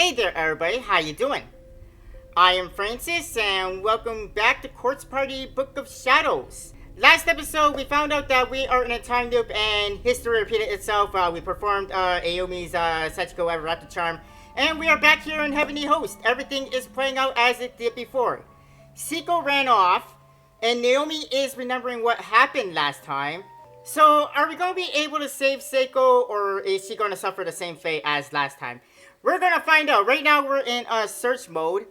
Hey there everybody, how you doing? I am Francis and welcome back to Quartz Party Book of Shadows. Last episode we found out that we are in a time loop and history repeated itself. We performed Naomi's Seiko Ever After Charm and we are back here in Heavenly Host. Everything is playing out as it did before. Seiko ran off and Naomi is remembering what happened last time. So are we going to be able to save Seiko or is she going to suffer the same fate as last time? We're going to find out. Right now we're in search mode.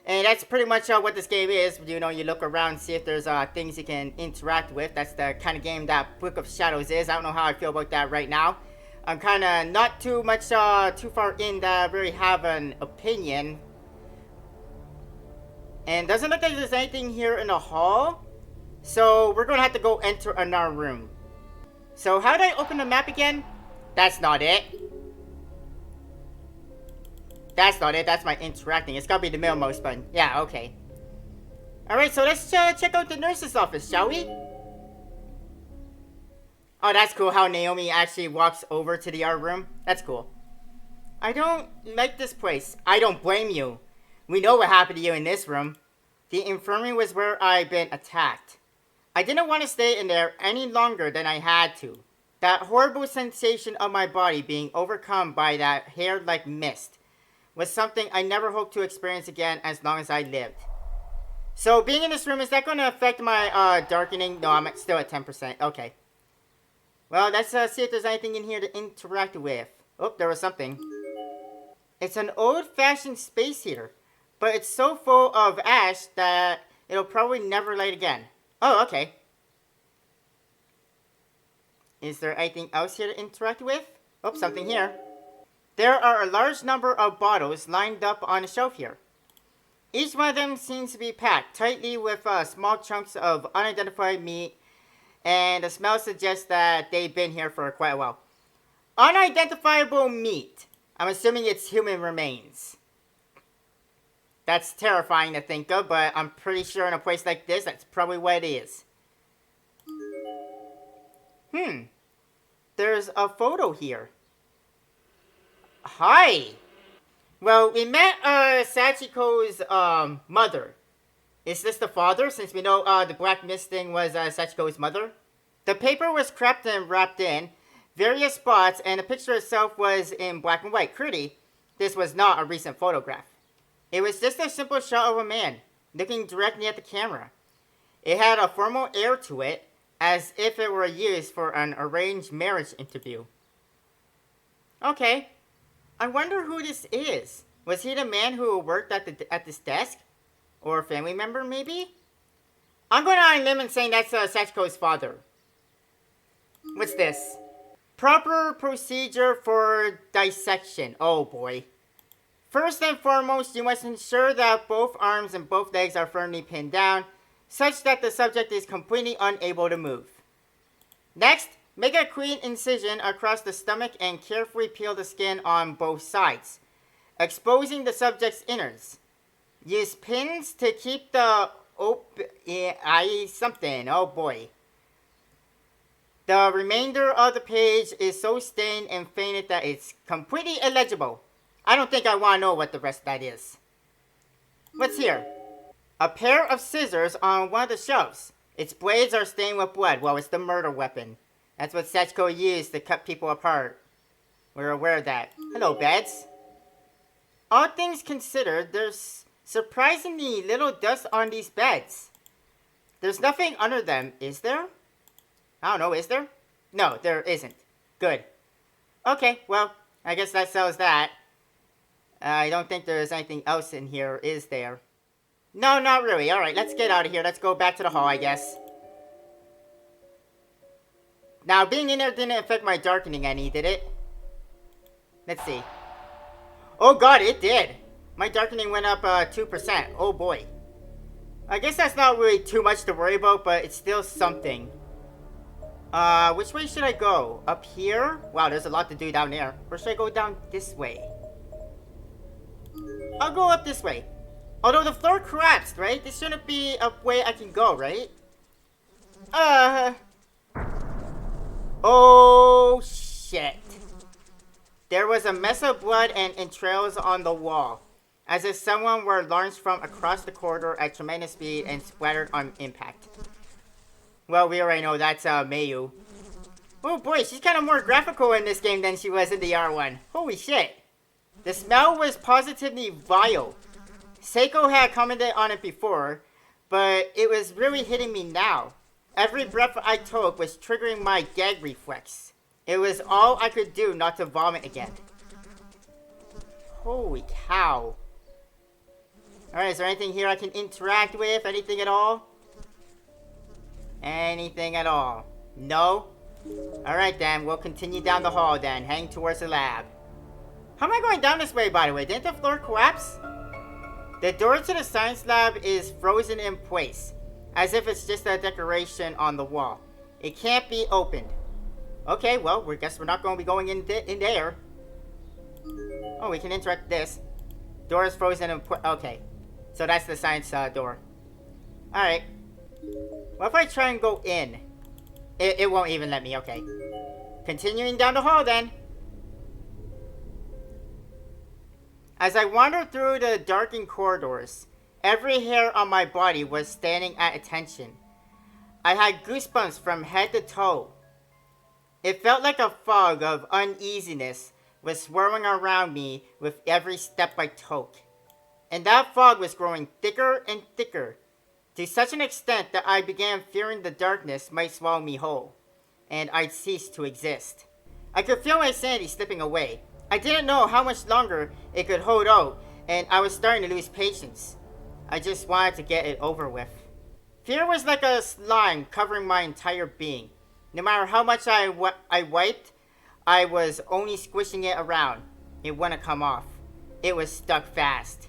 And that's pretty much what this game is. You know, you look around, see if there's things you can interact with. That's the kind of game that Book of Shadows is. I don't know how I feel about that right now. I'm kind of not too much, too far in that I really have an opinion. And doesn't look like there's anything here in the hall. So we're going to have to go enter another room. So how do I open the map again? That's not it. That's not it. That's my interacting. It's gotta be the middle mouse button. Yeah, okay. Alright, so let's check out the nurse's office, shall we? Oh, that's cool how Naomi actually walks over to the art room. That's cool. I don't like this place. I don't blame you. We know what happened to you in this room. The infirmary was where I've been attacked. I didn't want to stay in there any longer than I had to. That horrible sensation of my body being overcome by that hair-like mist was something I never hoped to experience again as long as I lived. So being in this room, is that going to affect my darkening? No, I'm still at 10%. Okay. Well, let's see if there's anything in here to interact with. Oh, there was something. It's an old-fashioned space heater, but it's so full of ash that it'll probably never light again. Oh, okay. Is there anything else here to interact with? Oh, something here. There are a large number of bottles lined up on a shelf here. Each one of them seems to be packed tightly with small chunks of unidentified meat, and the smell suggests that they've been here for quite a while. Unidentifiable meat. I'm assuming it's human remains. That's terrifying to think of, but I'm pretty sure in a place like this, that's probably what it is. There's a photo here. Hi. Well, we met Sachiko's mother. Is this the father? Since we know the black mist thing was Sachiko's mother. The paper was crept and wrapped in various spots, and the picture itself was in black and white. Pretty. This was not a recent photograph. It was just a simple shot of a man looking directly at the camera. It had a formal air to it, as if it were used for an arranged marriage interview. Okay. I wonder who this is. Was he the man who worked at this desk? Or a family member, maybe? I'm going on a limb and saying that's Sachiko's father. What's this? Proper procedure for dissection. Oh boy. First and foremost, you must ensure that both arms and both legs are firmly pinned down, such that the subject is completely unable to move. Next, make a clean incision across the stomach and carefully peel the skin on both sides, exposing the subject's innards. Use pins to keep the something. Oh boy. The remainder of the page is so stained and faded that it's completely illegible. I don't think I want to know what the rest of that is. What's here? A pair of scissors on one of the shelves. Its blades are stained with blood. Well, it's the murder weapon. That's what Sachiko used to cut people apart. We're aware of that. Hello, beds. All things considered, there's surprisingly little dust on these beds. There's nothing under them, is there? I don't know, is there? No, there isn't. Good. Okay, well, I guess that settles that. I don't think there's anything else in here, is there? No, not really. Alright, let's get out of here. Let's go back to the hall, I guess. Now, being in there didn't affect my darkening any, did it? Let's see. Oh god, it did! My darkening went up 2%. Oh boy. I guess that's not really too much to worry about, but it's still something. Which way should I go? Up here? Wow, there's a lot to do down there. Or should I go down this way? I'll go up this way. Although the floor collapsed, right? This shouldn't be a way I can go, right? Oh, shit. There was a mess of blood and entrails on the wall, as if someone were launched from across the corridor at tremendous speed and splattered on impact. Well, we already know that's Mayu. Oh boy, she's kind of more graphical in this game than she was in the R1. Holy shit. The smell was positively vile. Seiko had commented on it before, but it was really hitting me now. Every breath I took was triggering my gag reflex. It was all I could do not to vomit again. Holy cow. Alright, is there anything here I can interact with? Anything at all? Anything at all? No? Alright then, we'll continue down the hall then, heading towards the lab. How am I going down this way, by the way? Didn't the floor collapse? The door to the science lab is frozen in place, as if it's just a decoration on the wall. It can't be opened. Okay, well, we guess we're not going to be going in there. Oh, we can interact with this. Door is frozen in place. Okay. So that's the science door. Alright. What if I try and go in? It won't even let me. Okay. Continuing down the hall then. As I wandered through the darkened corridors, every hair on my body was standing at attention. I had goosebumps from head to toe. It felt like a fog of uneasiness was swirling around me with every step I took. And that fog was growing thicker and thicker, to such an extent that I began fearing the darkness might swallow me whole, and I'd cease to exist. I could feel my sanity slipping away. I didn't know how much longer it could hold out, and I was starting to lose patience. I just wanted to get it over with. Fear was like a slime covering my entire being. No matter how much I wiped, I was only squishing it around. It wouldn't come off. It was stuck fast.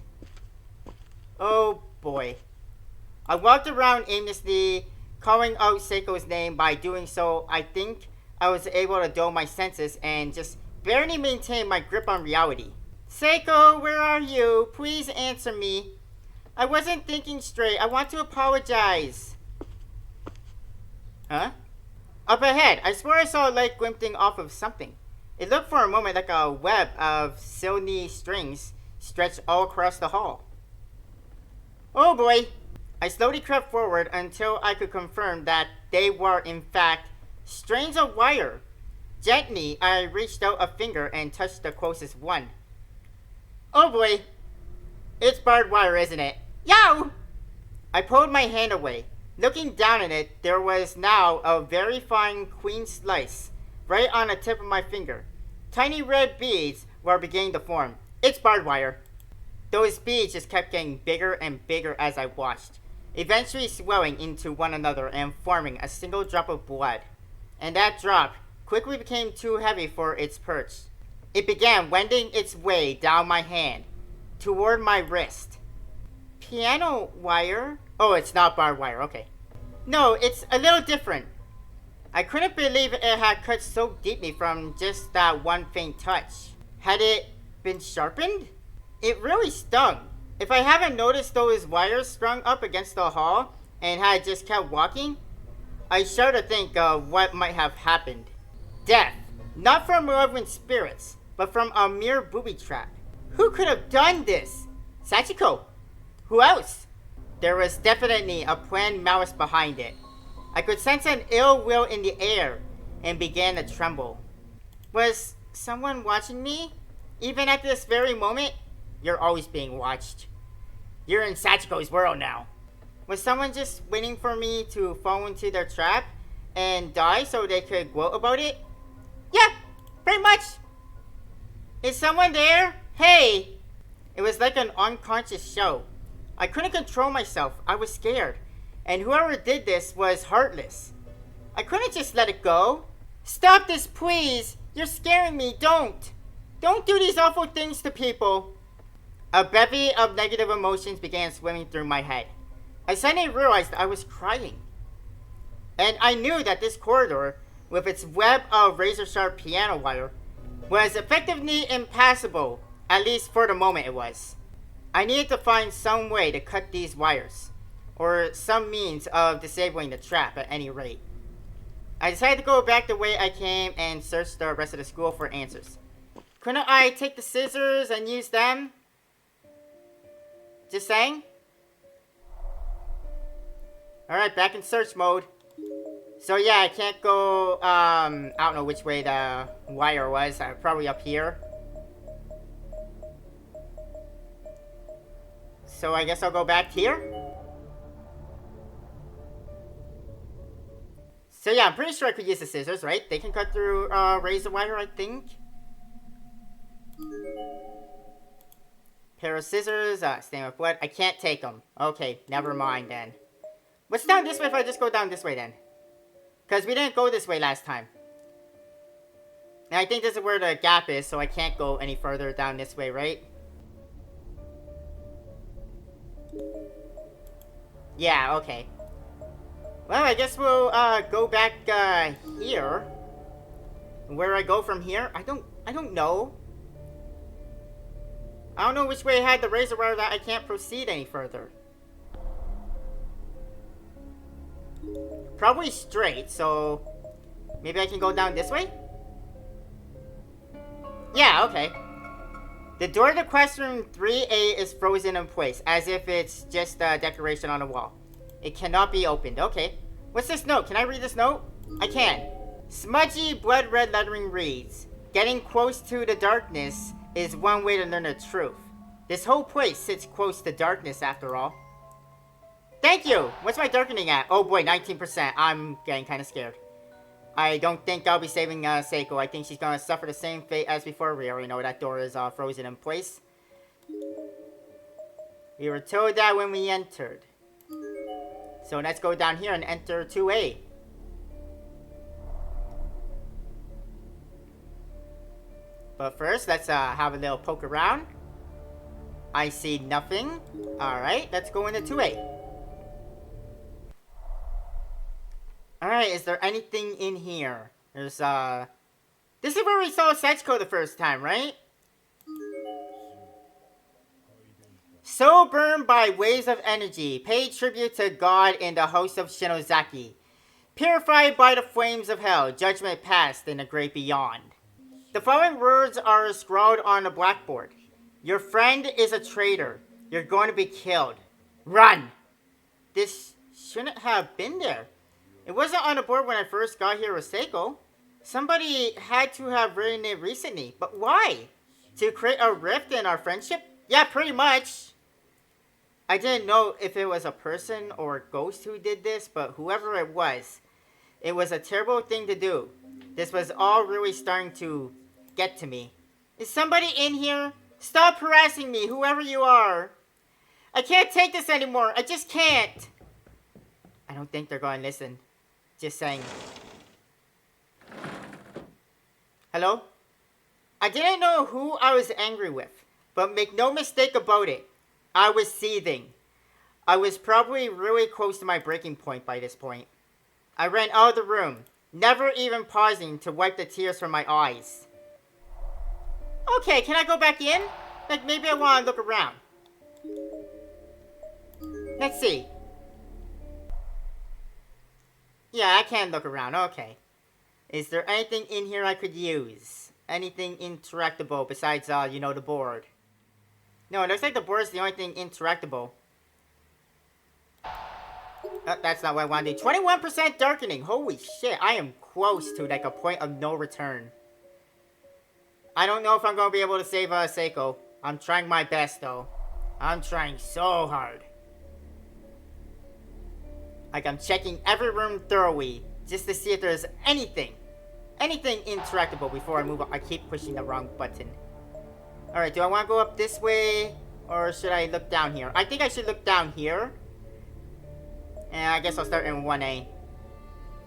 Oh boy. I walked around aimlessly, calling out Seiko's name. By doing so, I think I was able to dull my senses and just barely maintain my grip on reality. Seiko, where are you? Please answer me. I wasn't thinking straight. I want to apologize. Huh? Up ahead, I swear I saw a light glinting off of something. It looked for a moment like a web of silky strings stretched all across the hall. Oh boy! I slowly crept forward until I could confirm that they were in fact strands of wire. Gently, I reached out a finger and touched the closest one. Oh boy! It's barbed wire, isn't it? Yow! I pulled my hand away. Looking down at it, there was now a very fine queen slice, right on the tip of my finger. Tiny red beads were beginning to form. It's barbed wire. Those beads just kept getting bigger and bigger as I watched, eventually swelling into one another and forming a single drop of blood. And that drop quickly became too heavy for its perch. It began wending its way down my hand, toward my wrist. Piano wire? Oh, it's not barbed wire, okay. No, it's a little different. I couldn't believe it had cut so deeply from just that one faint touch. Had it been sharpened? It really stung. If I haven't noticed those wires strung up against the hall and had just kept walking, I shudder to think of what might have happened. Death. Not from malevolent spirits, but from a mere booby trap. Who could have done this? Sachiko. Who else? There was definitely a planned malice behind it. I could sense an ill will in the air and began to tremble. Was someone watching me? Even at this very moment? You're always being watched. You're in Sachiko's world now. Was someone just waiting for me to fall into their trap and die so they could gloat about it? Yeah, pretty much. Is someone there? Hey! It was like an unconscious show. I couldn't control myself. I was scared. And whoever did this was heartless. I couldn't just let it go. Stop this, please! You're scaring me. Don't! Don't do these awful things to people. A bevy of negative emotions began swimming through my head. I suddenly realized I was crying. And I knew that this corridor, with its web of razor-sharp piano wire, was effectively impassable, at least for the moment it was. I needed to find some way to cut these wires, or some means of disabling the trap at any rate. I decided to go back the way I came and search the rest of the school for answers. Couldn't I take the scissors and use them? Just saying. Alright, back in search mode. So yeah, I can't go, I don't know which way the wire was. Probably up here. So I guess I'll go back here. So yeah, I'm pretty sure I could use the scissors, right? They can cut through razor wire, I think. Pair of scissors, stain with blood. I can't take them. Okay, never mind then. What's down this way if I just go down this way then? Because we didn't go this way last time. And I think this is where the gap is, so I can't go any further down this way, right? Yeah, okay. Well, I guess we'll go back here. Where I go from here? I don't know. I don't know which way I had the razor wire that I can't proceed any further. Probably straight, so maybe I can go down this way? Yeah, okay. The door to quest room 3A is frozen in place, as if it's just a decoration on a wall. It cannot be opened. Okay. What's this note? Can I read this note? I can. Smudgy blood red lettering reads, "Getting close to the darkness is one way to learn the truth. This whole place sits close to darkness after all." Thank you! What's my darkening at? Oh boy, 19%. I'm getting kind of scared. I don't think I'll be saving Seiko. I think she's gonna suffer the same fate as before. We already know that door is frozen in place. We were told that when we entered. So let's go down here and enter 2A. But first, let's have a little poke around. I see nothing. Alright, let's go into 2A. Alright, is there anything in here? There's, this is where we saw Seiko the first time, right? So burned by waves of energy, pay tribute to God in the host of Shinozaki. Purified by the flames of hell, judgment passed in the great beyond. The following words are scrawled on the blackboard. Your friend is a traitor. You're going to be killed. Run! This shouldn't have been there. It wasn't on the board when I first got here with Seiko. Somebody had to have written it recently. But why? To create a rift in our friendship? Yeah, pretty much. I didn't know if it was a person or a ghost who did this, but whoever it was a terrible thing to do. This was all really starting to get to me. Is somebody in here? Stop harassing me, whoever you are. I can't take this anymore. I just can't. I don't think they're going to listen. Just saying. Hello? I didn't know who I was angry with, but make no mistake about it. I was seething. I was probably really close to my breaking point by this point. I ran out of the room, never even pausing to wipe the tears from my eyes. Okay, can I go back in? Like, maybe I want to look around. Let's see. Yeah, I can look around. Okay. Is there anything in here I could use? Anything interactable besides, the board? No, it looks like the board is the only thing interactable. That's not what I want to do. 21% darkening. Holy shit, I am close to, like, a point of no return. I don't know if I'm going to be able to save Seiko. I'm trying my best, though. I'm trying so hard. Like, I'm checking every room thoroughly just to see if there's anything interactable before I move on. I keep pushing the wrong button. Alright, do I want to go up this way? Or should I look down here? I think I should look down here. And I guess I'll start in 1A.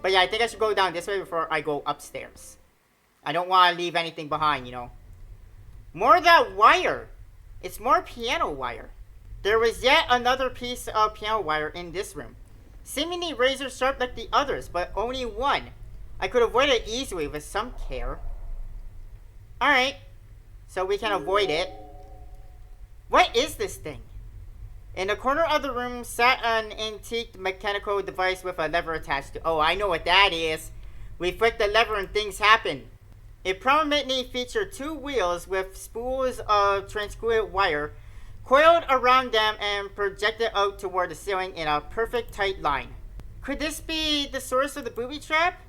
But yeah, I think I should go down this way before I go upstairs. I don't want to leave anything behind, More of that wire. It's more piano wire. There was yet another piece of piano wire in this room. Seemingly razor sharp like the others, but only one. I could avoid it easily with some care. Alright. So we can avoid it. What is this thing? In the corner of the room sat an antique mechanical device with a lever attached to. Oh, I know what that is. We flick the lever and things happen. It prominently featured two wheels with spools of translucent wire coiled around them and projected out toward the ceiling in a perfect tight line. Could this be the source of the booby trap?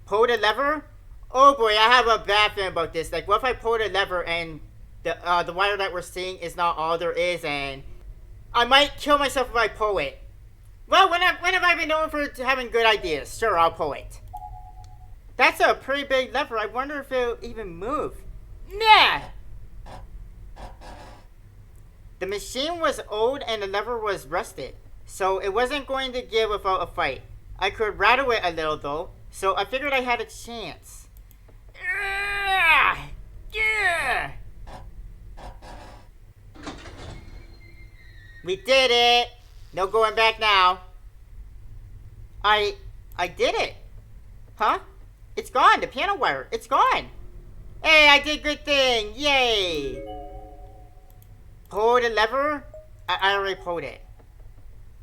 Pull the lever? Oh boy, I have a bad feeling about this. Like, what if I pull the lever and the wire that we're seeing is not all there is, and I might kill myself if I pull it. Well, when have I been known for having good ideas? Sure, I'll pull it. That's a pretty big lever. I wonder if it'll even move. Nah! The machine was old and the lever was rusted, so it wasn't going to give without a fight. I could rattle it a little though, so I figured I had a chance. Yeah! We did it! No going back now. I did it. Huh? It's gone, the piano wire. It's gone. Hey, I did good thing. Yay! Pull the lever? I already pulled it.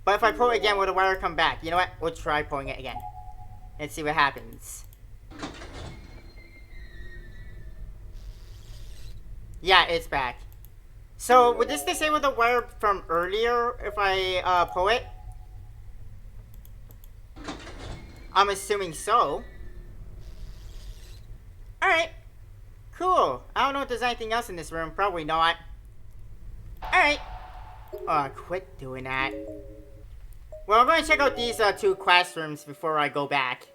But if I pull it again, will the wire come back? You know what? We'll try pulling it again. Let's see what happens. Yeah, it's back. So, would this disable the wire from earlier if I pull it? I'm assuming so. Alright. Cool. I don't know if there's anything else in this room. Probably not. Alright. Oh, quit doing that. Well, I'm going to check out these two classrooms before I go back.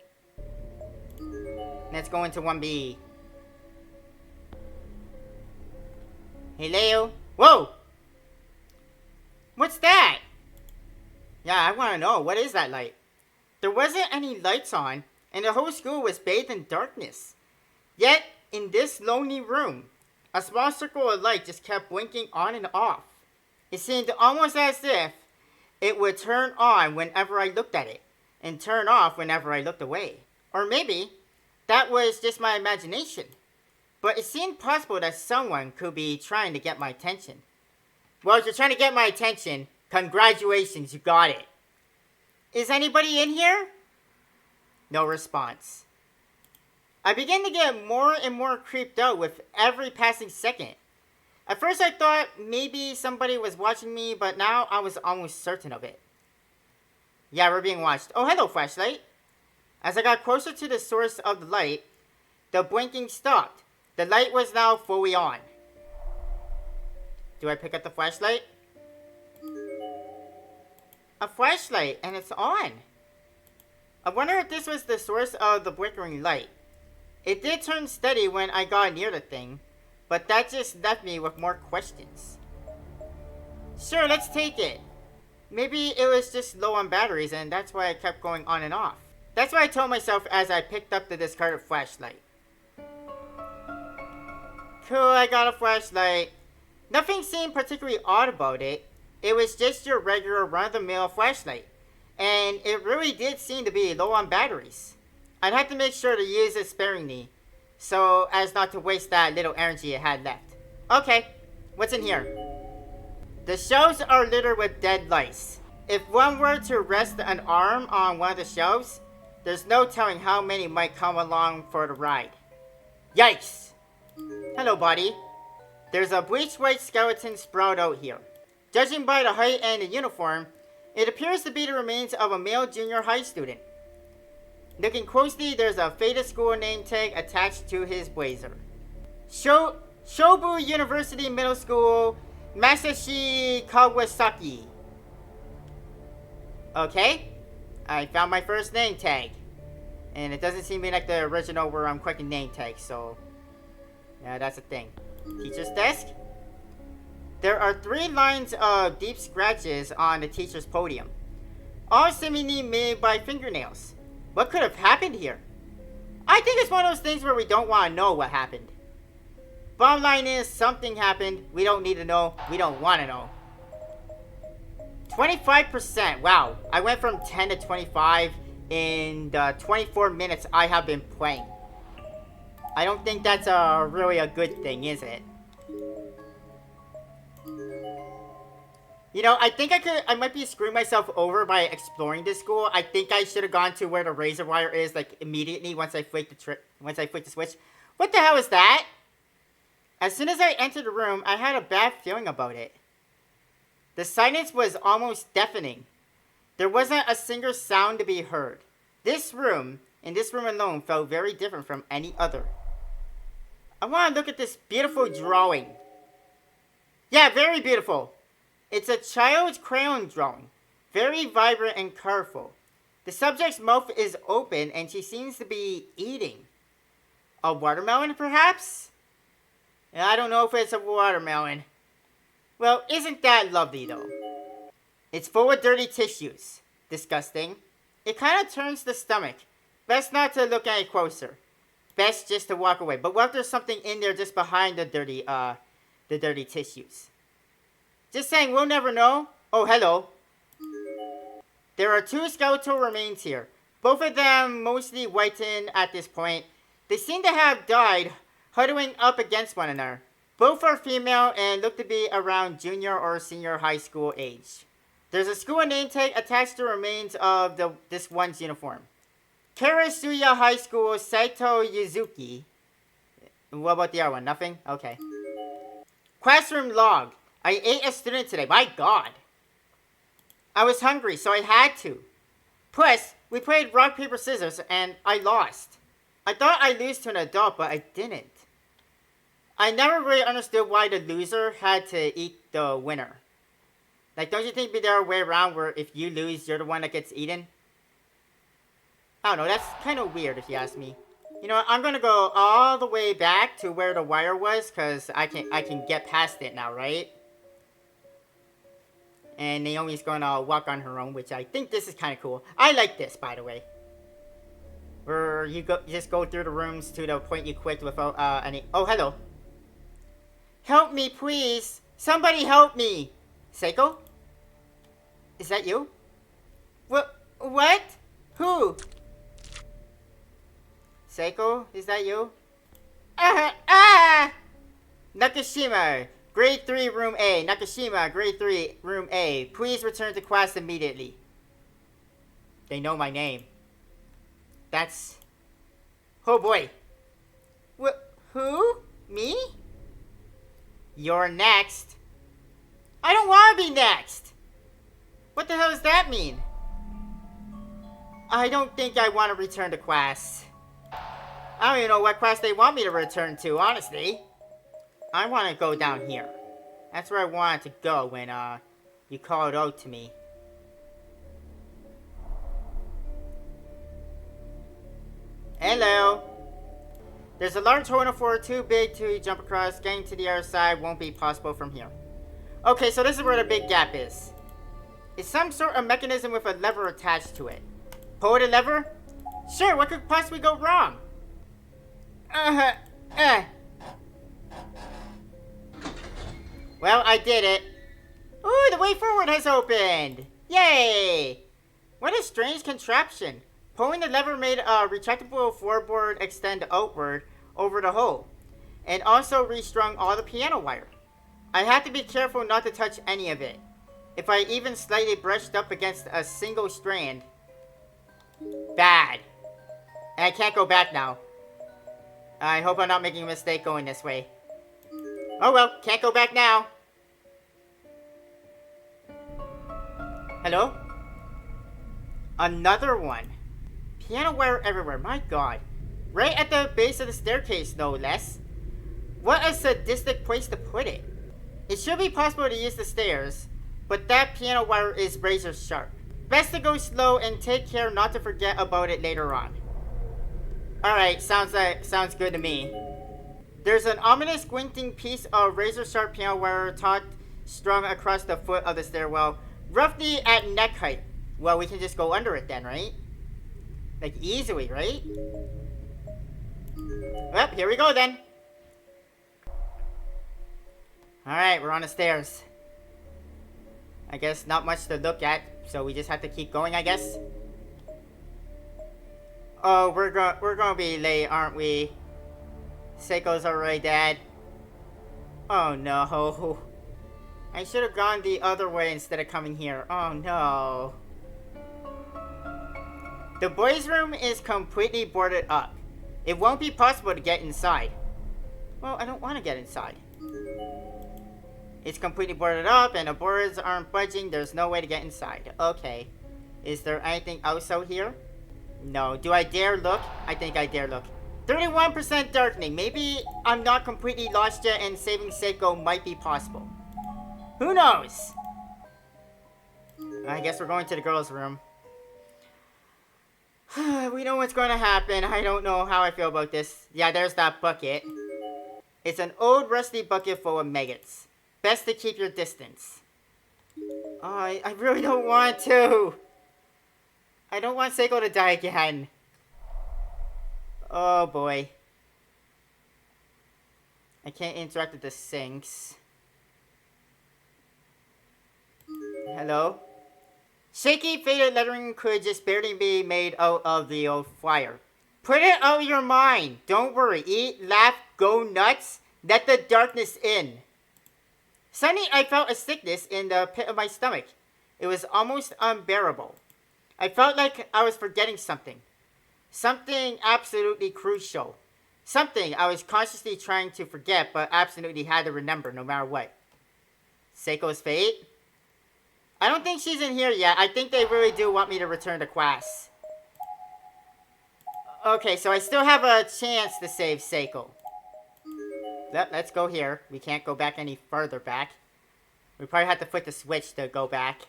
Let's go into 1B. Hello? Whoa! What's that? Yeah, I want to know. What is that light? There wasn't any lights on, and the whole school was bathed in darkness. Yet, in this lonely room, a small circle of light just kept blinking on and off. It seemed almost as if it would turn on whenever I looked at it, and turn off whenever I looked away. Or maybe that was just my imagination. But it seemed possible that someone could be trying to get my attention. Well, if you're trying to get my attention, congratulations, you got it. Is anybody in here? No response. I began to get more and more creeped out with every passing second. At first I thought maybe somebody was watching me, but now I was almost certain of it. Yeah, we're being watched. Oh, hello, flashlight. As I got closer to the source of the light, the blinking stopped. The light was now fully on. Do I pick up the flashlight? A flashlight, and it's on. I wonder if this was the source of the flickering light. It did turn steady when I got near the thing, but that just left me with more questions. Sure, let's take it. Maybe it was just low on batteries and that's why it kept going on and off. That's what I told myself as I picked up the discarded flashlight. Cool, I got a flashlight. Nothing seemed particularly odd about it. It was just your regular run-of-the-mill flashlight. And it really did seem to be low on batteries. I'd have to make sure to use it sparingly, so as not to waste that little energy it had left. Okay, what's in here? The shelves are littered with dead lice. If one were to rest an arm on one of the shelves, there's no telling how many might come along for the ride. Yikes! Hello, buddy. There's a bleached white skeleton sprawled out here. Judging by the height and the uniform, it appears to be the remains of a male junior high student. Looking closely, there's a faded school name tag attached to his blazer. Shobu University Middle School, Masashi Kawasaki. Okay, I found my first name tag. And it doesn't seem to be like the original where I'm clicking name tags, so... yeah, that's a thing. Teacher's desk? There are 3 lines of deep scratches on the teacher's podium, all seemingly made by fingernails. What could have happened here? I think it's one of those things where we don't want to know what happened. Bottom line is, something happened. We don't need to know. We don't want to know. 25%. Wow. I went from 10 to 25 in the 24 minutes I have been playing. I don't think that's really a good thing, is it? You know, I think I might be screwing myself over by exploring this school. I think I should have gone to where the razor wire is, like, immediately once I flick the switch. What the hell is that? As soon as I entered the room, I had a bad feeling about it. The silence was almost deafening. There wasn't a single sound to be heard. This room, and this room alone, felt very different from any other. I want to look at this beautiful drawing. Yeah, very beautiful. It's a child's crayon drawing. Very vibrant and colorful. The subject's mouth is open and she seems to be eating. A watermelon, perhaps? I don't know if it's a watermelon. Well, isn't that lovely, though? It's full of dirty tissues. Disgusting. It kind of turns the stomach. Best not to look any closer. Best just to walk away. But what if there's something in there just behind the dirty tissues? Just saying, we'll never know. Oh, hello. There are 2 skeletal remains here. Both of them mostly whitened at this point. They seem to have died, huddling up against one another. Both are female and look to be around junior or senior high school age. There's a school name tag attached to remains of this one's uniform. Karasuya High School, Saito Yuzuki. What about the other one? Nothing? Okay. Classroom log. I ate a student today. My God. I was hungry, so I had to. Plus, we played rock, paper, scissors, and I lost. I thought I'd lose to an adult, but I didn't. I never really understood why the loser had to eat the winner. Like, don't you think there'd be a way around where if you lose, you're the one that gets eaten? I don't know, that's kind of weird if you ask me. You know what, I'm gonna go all the way back to where the wire was, because I can get past it now, right? And Naomi's gonna walk on her own, which I think this is kind of cool. I like this, by the way. Where you just go through the rooms to the point you quit without any... Oh, hello. Help me, please. Somebody help me. Seiko? Is that you? What? Who? Seiko, is that you? Nakashima, grade 3, room A. Nakashima, grade 3, room A. Please return to class immediately. They know my name. That's... Oh boy. Who? Me? You're next. I don't want to be next. What the hell does that mean? I don't think I want to return to class. I don't even know what class they want me to return to, honestly. I want to go down here. That's where I wanted to go when, you called out to me. Hello. There's a large hole in the floor too big to jump across. Getting to the other side won't be possible from here. Okay, so this is where the big gap is. It's some sort of mechanism with a lever attached to it. Pull the lever? Sure, what could possibly go wrong? Well, I did it. Ooh, the way forward has opened! Yay! What a strange contraption. Pulling the lever made a retractable floorboard extend outward over the hole, and also restrung all the piano wire. I had to be careful not to touch any of it. If I even slightly brushed up against a single strand... Bad. And I can't go back now. I hope I'm not making a mistake going this way. Oh well, can't go back now. Hello? Another one. Piano wire everywhere, my God. Right at the base of the staircase, no less. What a sadistic place to put it. It should be possible to use the stairs, but that piano wire is razor sharp. Best to go slow and take care not to forget about it later on. Alright, sounds good to me. There's an ominous squinting piece of razor sharp piano wire taut strung across the foot of the stairwell, roughly at neck height. Well, we can just go under it then, right? Like, easily, right? Well, here we go then. Alright, we're on the stairs. I guess not much to look at, so we just have to keep going, I guess. Oh, we're gonna be late, aren't we? Seiko's already dead. Oh no. I should have gone the other way instead of coming here. Oh no. The boys' room is completely boarded up. It won't be possible to get inside. Well, I don't want to get inside. It's completely boarded up and the boards aren't budging. There's no way to get inside. Okay. Is there anything else out here? No. Do I dare look? I think I dare look. 31% darkening. Maybe I'm not completely lost yet and saving Seiko might be possible. Who knows? I guess we're going to the girls' room. We know what's going to happen. I don't know how I feel about this. Yeah, there's that bucket. It's an old rusty bucket full of maggots. Best to keep your distance. Oh, I really don't want to. I don't want Seiko to die again. Oh boy. I can't interact with the sinks. Hello? Shaky, faded lettering could just barely be made out of the old flyer. Put it out of your mind. Don't worry. Eat, laugh, go nuts. Let the darkness in. Suddenly, I felt a sickness in the pit of my stomach. It was almost unbearable. I felt like I was forgetting something. Something absolutely crucial. Something I was consciously trying to forget, but absolutely had to remember no matter what. Seiko's fate? I don't think she's in here yet. I think they really do want me to return to class. Okay, so I still have a chance to save Seiko. Let's go here. We can't go back any further back. We probably have to flip the switch to go back.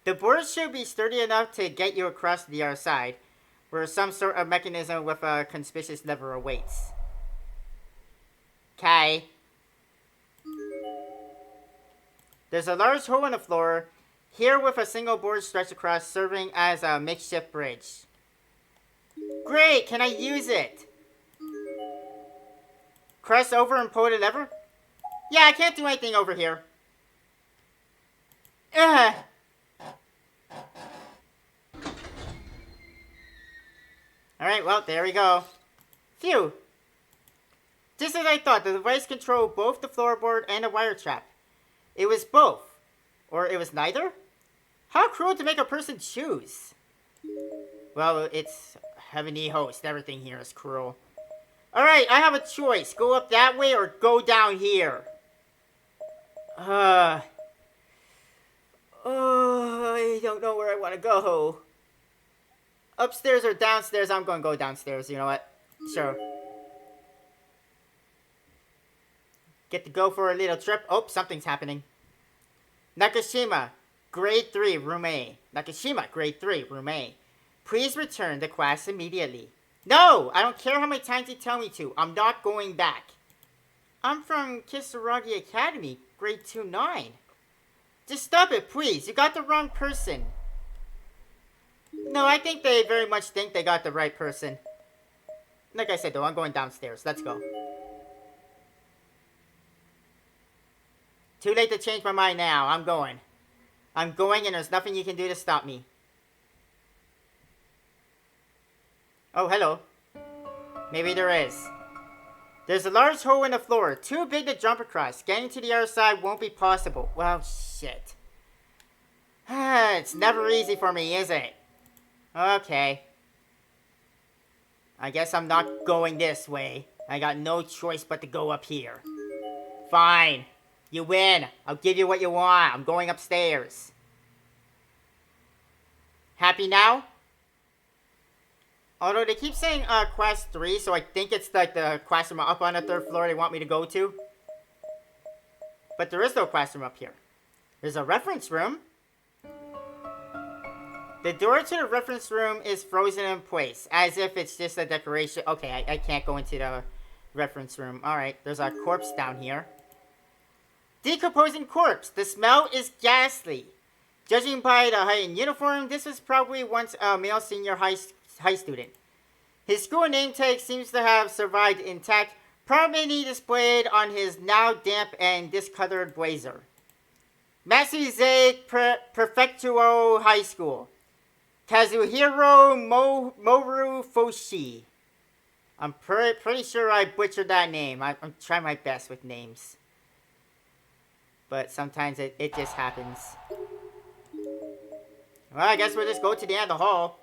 The boards should be sturdy enough to get you across to the other side, where some sort of mechanism with a conspicuous lever awaits. Okay. There's a large hole in the floor, here with a single board stretched across, serving as a makeshift bridge. Great! Can I use it? Cross over and pull the lever? Yeah, I can't do anything over here. Ugh. Alright, well, there we go. Phew. Just as I thought, the device controlled both the floorboard and the wire trap. It was both. Or it was neither? How cruel to make a person choose. Well, it's heavenly host. Everything here is cruel. Alright, I have a choice. Go up that way or go down here. I don't know where I want to go. Upstairs or downstairs? I'm going to go downstairs. You know what? Sure. Get to go for a little trip. Oh, something's happening. Nakashima, grade 3, room A. Nakashima, grade 3, room A. Please return to class immediately. No! I don't care how many times you tell me to. I'm not going back. I'm from Kisaragi Academy, grade 2-9. Just stop it, please. You got the wrong person. No, I think they very much think they got the right person. Like I said, though, I'm going downstairs. Let's go. Too late to change my mind now. I'm going. I'm going and there's nothing you can do to stop me. Oh, hello. Maybe there is. There's a large hole in the floor, too big to jump across. Getting to the other side won't be possible. Well, shit. It's never easy for me, is it? Okay. I guess I'm not going this way. I got no choice but to go up here. Fine. You win. I'll give you what you want. I'm going upstairs. Happy now? Although they keep saying class 3, so I think it's like the classroom up on the 3rd floor they want me to go to. But there is no classroom up here. There's a reference room. The door to the reference room is frozen in place, as if it's just a decoration. Okay, I can't go into the reference room. Alright, there's a corpse down here. Decomposing corpse. The smell is ghastly. Judging by the heightened uniform, this was probably once a male senior high student. His school name tag seems to have survived intact, prominently displayed on his now damp and discolored blazer. Matsuze Prefectural High School. Kazuhiro Moru Foshi. I'm pretty sure I butchered that name. I'm trying my best with names. But sometimes it just happens. Well, I guess we'll just go to the end of the hall.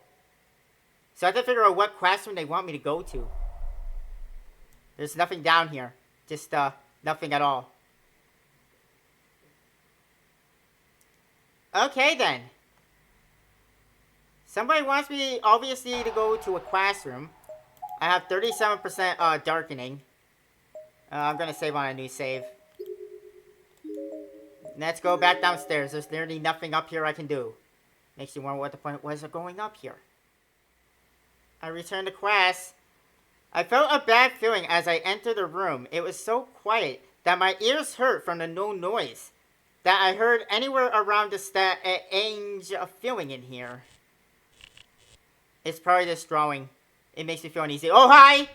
So I have to figure out what classroom they want me to go to. There's nothing down here. Just, nothing at all. Okay, then. Somebody wants me, obviously, to go to a classroom. I have 37% darkening. I'm gonna save on a new save. Let's go back downstairs. There's nearly nothing up here I can do. Makes you wonder what the point was of going up here. I returned to class. I felt a bad feeling as I entered the room. It was so quiet that my ears hurt from the no noise that I heard anywhere around the strange feeling in here. It's probably this drawing. It makes me feel uneasy. Oh, hi!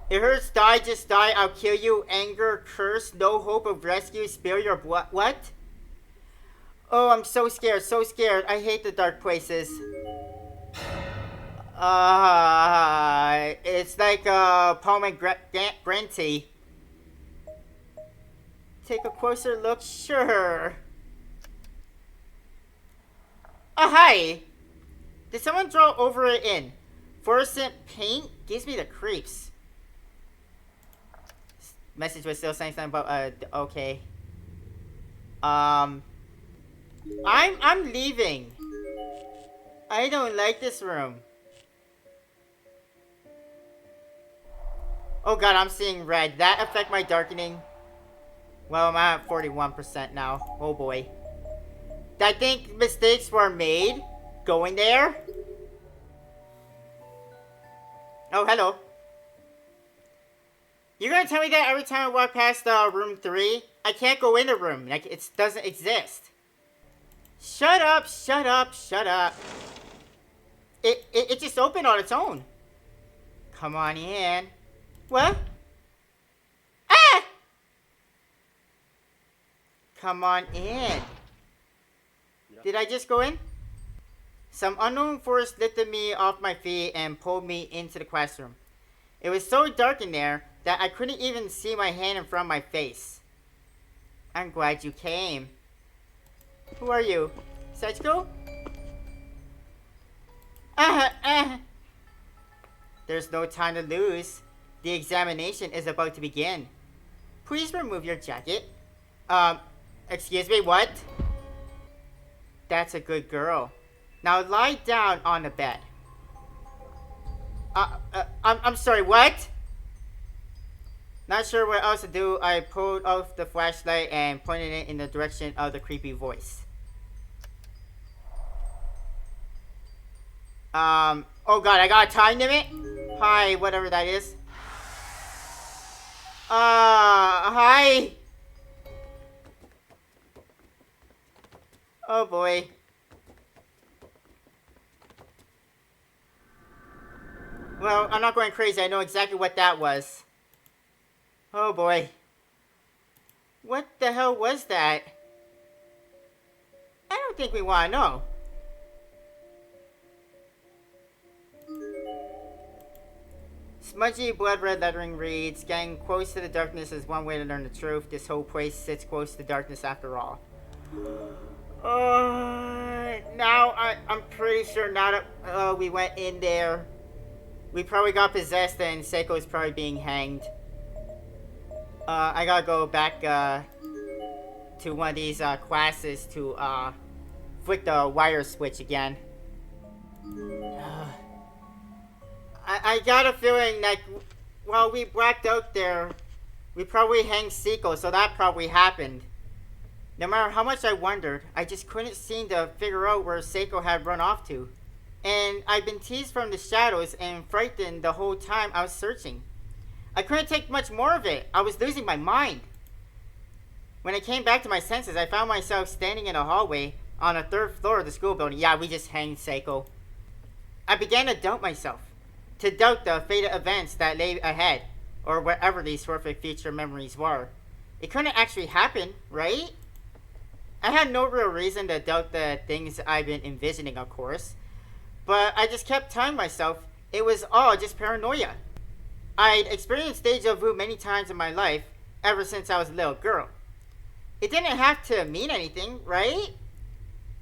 It hurts, die, just die, I'll kill you, anger, curse, no hope of rescue, spill your blood. What? Oh, I'm so scared, so scared. I hate the dark places. It's like pomegranate. Take a closer look, sure. Oh, hi! Did someone draw over it in? Fluorescent paint gives me the creeps. Message was still saying something about, okay. I'm leaving. I don't like this room. Oh god, I'm seeing red. That affect my darkening? Well, I'm at 41% now. Oh boy. I think mistakes were made going there. Oh, hello. You're gonna tell me that every time I walk past room 3, I can't go in the room. Like, it doesn't exist. Shut up, shut up, shut up. It just opened on its own. Come on in. What? Ah! Come on in. Did I just go in? Some unknown force lifted me off my feet and pulled me into the classroom. It was so dark in there that I couldn't even see my hand in front of my face. I'm glad you came. Who are you? Seiko? There's no time to lose. The examination is about to begin. Please remove your jacket. Excuse me, what? That's a good girl. Now lie down on the bed. I'm sorry, what? Not sure what else to do. I pulled off the flashlight and pointed it in the direction of the creepy voice. Oh god, I got a time limit? Hi, whatever that is. Hi. Oh boy. Well, I'm not going crazy. I know exactly what that was. Oh boy. What the hell was that? I don't think we want to know. Smudgy blood red lettering reads, getting close to the darkness is one way to learn the truth. This whole place sits close to the darkness after all. Now I'm pretty sure now that we went in there, we probably got possessed and Seiko's probably being hanged. I gotta go back to one of these classes to flick the wire switch again. I got a feeling that while we blacked out there, we probably hanged Seiko, so that probably happened. No matter how much I wondered, I just couldn't seem to figure out where Seiko had run off to. And I'd been teased from the shadows and frightened the whole time I was searching. I couldn't take much more of it. I was losing my mind. When I came back to my senses, I found myself standing in a hallway on the 3rd floor of the school building. Yeah, we just hanged Seiko. I began to doubt myself. To doubt the fated events that lay ahead, or whatever these horrific future memories were. It couldn't actually happen, right? I had no real reason to doubt the things I've been envisioning, of course. But I just kept telling myself it was all just paranoia. I'd experienced deja vu many times in my life, ever since I was a little girl. It didn't have to mean anything, right?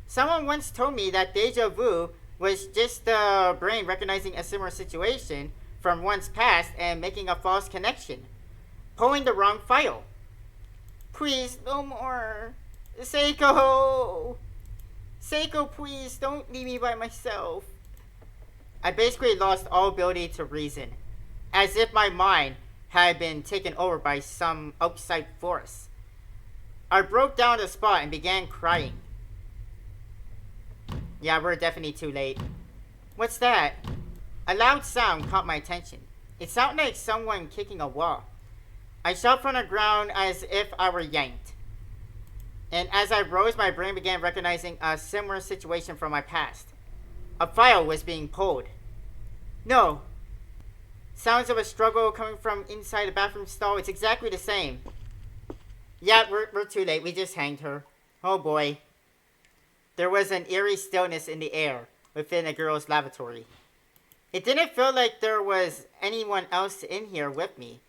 Someone once told me that deja vu was just the brain recognizing a similar situation from one's past and making a false connection, pulling the wrong file. Please, no more. Seiko! Seiko, please, don't leave me by myself. I basically lost all ability to reason, as if my mind had been taken over by some outside force. I broke down the spot and began crying. Yeah, we're definitely too late. What's that? A loud sound caught my attention. It sounded like someone kicking a wall. I shot from the ground as if I were yanked. And as I rose, my brain began recognizing a similar situation from my past. A file was being pulled. No. Sounds of a struggle coming from inside the bathroom stall. It's exactly the same. Yeah, we're too late. We just hanged her. Oh boy. There was an eerie stillness in the air within the girl's lavatory. It didn't feel like there was anyone else in here with me,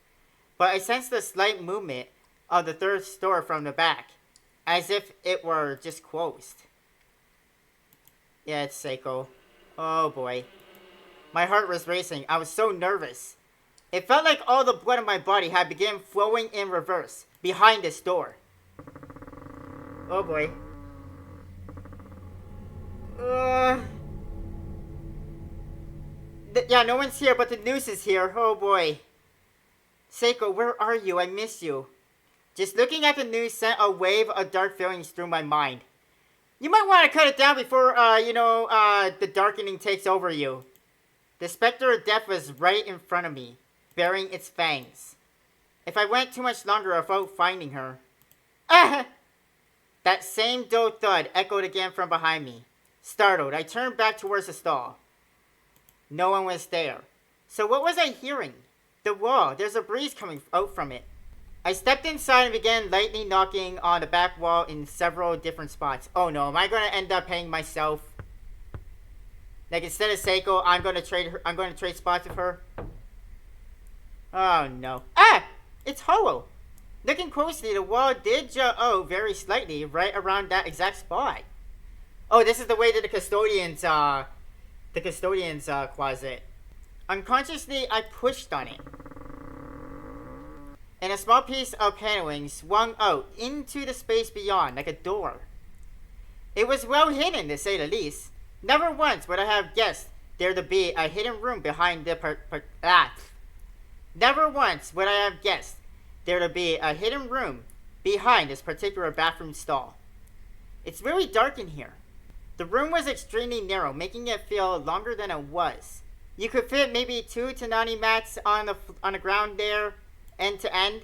but I sensed a slight movement of the third door from the back, as if it were just closed. Yeah, it's Seiko. Oh boy. My heart was racing. I was so nervous. It felt like all the blood in my body had begun flowing in reverse, behind this door. Oh boy. Yeah, no one's here, but the news is here. Oh boy. Seiko, where are you? I miss you. Just looking at the news sent a wave of dark feelings through my mind. You might want to cut it down before, the darkening takes over you. The specter of death was right in front of me, baring its fangs. If I went too much longer without finding her... Ah! That same dull thud echoed again from behind me. Startled, I turned back towards the stall. No one was there. So what was I hearing? The wall. There's a breeze coming out from it. I stepped inside and began lightly knocking on the back wall in several different spots. Oh no, am I going to end up paying myself? Like instead of Seiko, I'm going to trade spots with her. Oh no. Ah! It's hollow. Looking closely, the wall did jut out very slightly right around that exact spot. Oh, this is the way to the custodian's closet. Unconsciously, I pushed on it. And a small piece of paneling swung out into the space beyond, like a door. It was well hidden, to say the least. Never once would I have guessed there to be a hidden room behind the Never once would I have guessed there to be a hidden room behind this particular bathroom stall. It's really dark in here. The room was extremely narrow, making it feel longer than it was. You could fit maybe 2 Tanani mats on the ground there, end to end.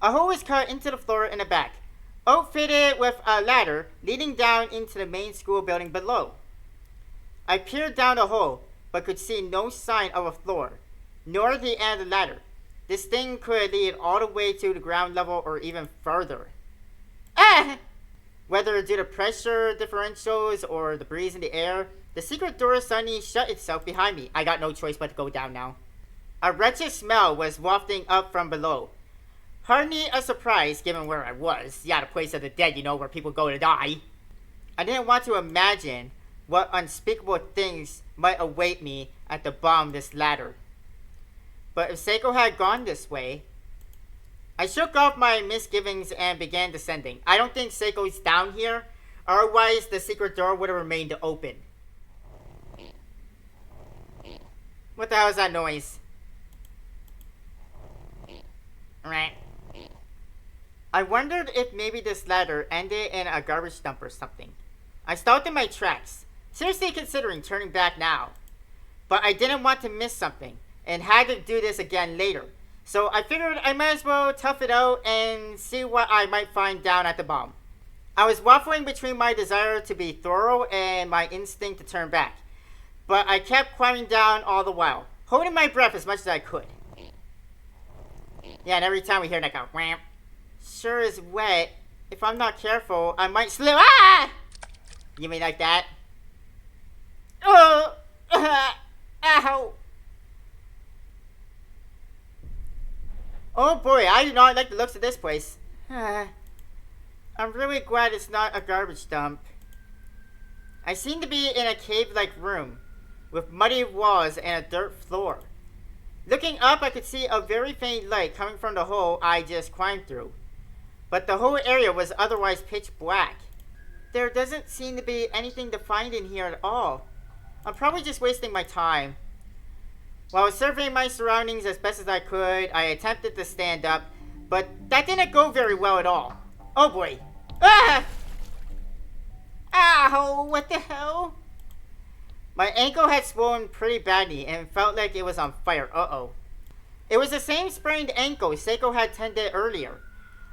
A hole was cut into the floor in the back, outfitted with a ladder leading down into the main school building below. I peered down the hole, but could see no sign of a floor, nor the end of the ladder. This thing could lead all the way to the ground level or even further. Ah! Whether due to pressure differentials or the breeze in the air, the secret door suddenly shut itself behind me. I got no choice but to go down now. A wretched smell was wafting up from below. Hardly a surprise given where I was. Yeah, the place of the dead, where people go to die. I didn't want to imagine what unspeakable things might await me at the bottom of this ladder. But if Seiko had gone this way... I shook off my misgivings and began descending. I don't think Seiko's down here, otherwise the secret door would have remained open. What the hell is that noise? Right. I wondered if maybe this ladder ended in a garbage dump or something. I stopped in my tracks, seriously considering turning back now. But I didn't want to miss something, and had to do this again later. So I figured I might as well tough it out and see what I might find down at the bottom. I was waffling between my desire to be thorough and my instinct to turn back. But I kept climbing down all the while, holding my breath as much as I could. Yeah, and every time we hear like a whamp, sure is wet. If I'm not careful, I might slip. Ah! You mean like that? Oh! Ow! Oh boy, I do not like the looks of this place. I'm really glad it's not a garbage dump. I seemed to be in a cave-like room with muddy walls and a dirt floor. Looking up, I could see a very faint light coming from the hole I just climbed through, but the whole area was otherwise pitch black. There doesn't seem to be anything to find in here at all. I'm probably just wasting my time. While surveying my surroundings as best as I could, I attempted to stand up, but that didn't go very well at all. Oh boy. Ah! Ow, what the hell? My ankle had swollen pretty badly and felt like it was on fire. Uh-oh. It was the same sprained ankle Seiko had tended earlier.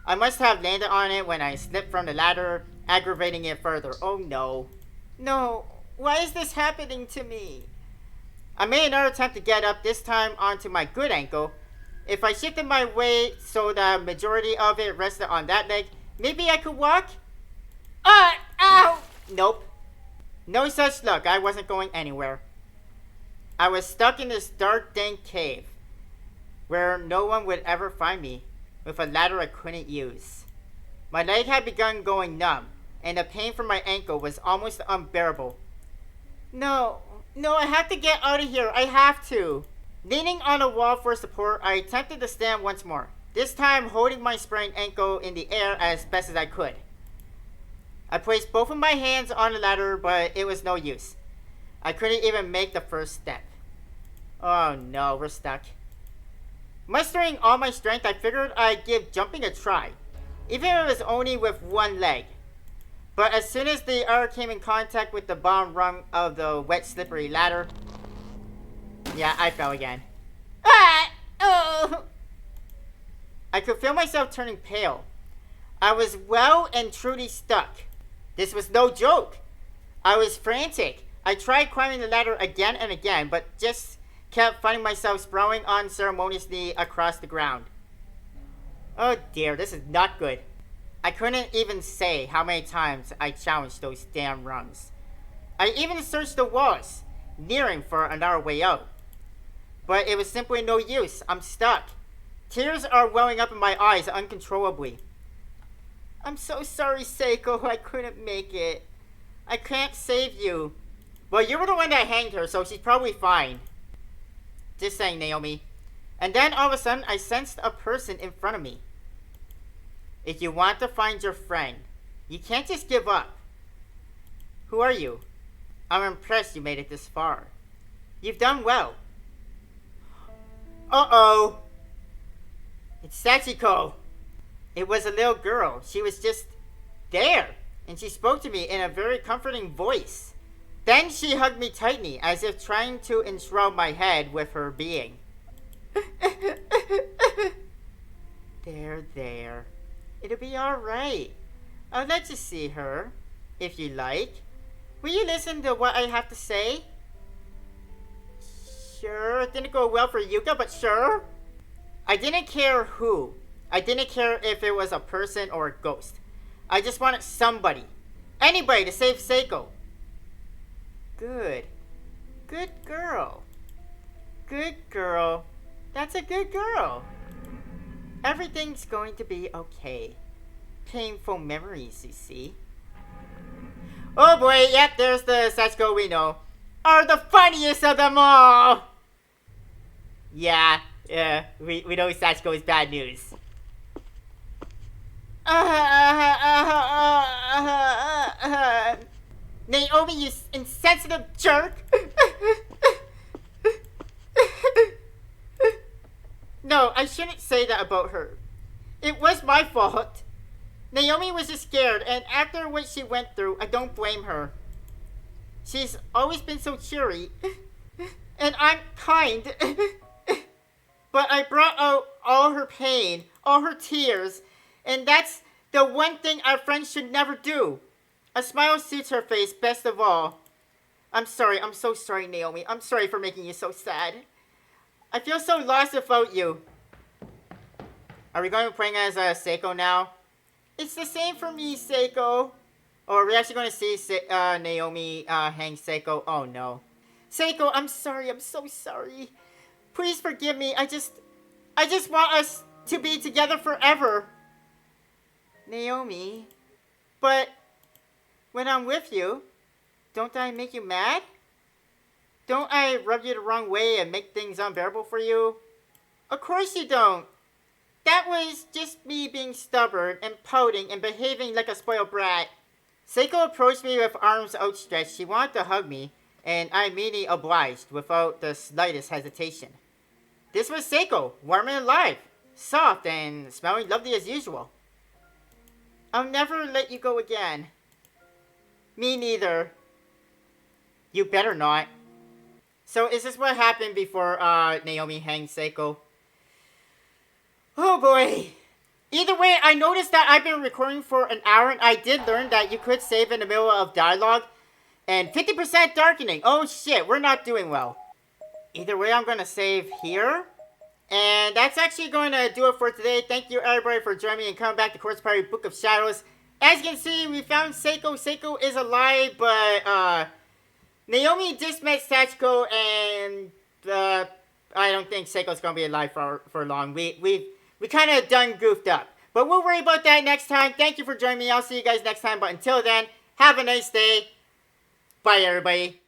I must have landed on it when I slipped from the ladder, aggravating it further. Oh no. No, why is this happening to me? I made another attempt to get up, this time onto my good ankle. If I shifted my weight so the majority of it rested on that leg, maybe I could walk? Ow! Nope. No such luck. I wasn't going anywhere. I was stuck in this dark, dank cave where no one would ever find me, with a ladder I couldn't use. My leg had begun going numb, and the pain from my ankle was almost unbearable. No, I have to get out of here. I have to. Leaning on a wall for support, I attempted to stand once more, this time holding my sprained ankle in the air as best as I could. I placed both of my hands on the ladder, but it was no use. I couldn't even make the first step. Oh no, we're stuck. Mustering all my strength, I figured I'd give jumping a try, even if it was only with one leg. But as soon as the other came in contact with the bottom rung of the wet, slippery ladder, yeah, I fell again. Oh! I could feel myself turning pale. I was well and truly stuck. This was no joke. I was frantic. I tried climbing the ladder again and again, but just kept finding myself sprawling unceremoniously across the ground. Oh dear, this is not good. I couldn't even say how many times I challenged those damn rungs. I even searched the walls, nearing for another way out. But it was simply no use. I'm stuck. Tears are welling up in my eyes uncontrollably. I'm so sorry, Seiko. I couldn't make it. I can't save you. Well, you were the one that hanged her, so she's probably fine. Just saying, Naomi. And then all of a sudden, I sensed a person in front of me. If you want to find your friend, you can't just give up. Who are you? I'm impressed you made it this far. You've done well. Uh-oh. It's Sachiko. It was a little girl. She was just there, and she spoke to me in a very comforting voice. Then she hugged me tightly, as if trying to enshroud my head with her being. There. It'll be alright. I'll let you see her, if you like. Will you listen to what I have to say? Sure, it didn't go well for Yuka, but sure. I didn't care who. I didn't care if it was a person or a ghost. I just wanted somebody. Anybody to save Seiko. Good. Good girl. Good girl. That's a good girl. Everything's going to be okay. Painful memories, you see. Oh boy, yep, there's the Sachiko we know. Are the funniest of them all! Yeah, we know Sachiko is bad news. Naomi, you insensitive jerk! No, I shouldn't say that about her. It was my fault. Naomi was just scared, and after what she went through, I don't blame her. She's always been so cheery, and I'm kind. But I brought out all her pain, all her tears, and that's the one thing our friends should never do. A smile suits her face best of all. I'm sorry, I'm so sorry, Naomi. I'm sorry for making you so sad. I feel so lost without you. Are we going to be playing as Seiko now? It's the same for me, Seiko. Oh, are we actually going to see Naomi hang Seiko? Oh no. Seiko, I'm sorry. I'm so sorry. Please forgive me. I just want us to be together forever. Naomi. But when I'm with you, Don't I make you mad? Don't I rub you the wrong way and make things unbearable for you? Of course you don't. That was just me being stubborn and pouting and behaving like a spoiled brat. Seiko approached me with arms outstretched. She wanted to hug me, and I immediately obliged without the slightest hesitation. This was Seiko, warm and alive, soft and smelling lovely as usual. I'll never let you go again. Me neither. You better not. So is this what happened before Naomi hanged Seiko? Oh boy. Either way, I noticed that I've been recording for an hour and I did learn that you could save in the middle of dialogue. And 50% darkening. Oh shit, we're not doing well. Either way, I'm going to save here. And that's actually going to do it for today. Thank you everybody for joining me and coming back to Corpse Party Book of Shadows. As you can see, we found Seiko. Seiko is alive, but Naomi just met Sachiko, and I don't think Seiko's going to be alive for long. We kind of done goofed up. But we'll worry about that next time. Thank you for joining me. I'll see you guys next time. But until then, have a nice day. Bye, everybody.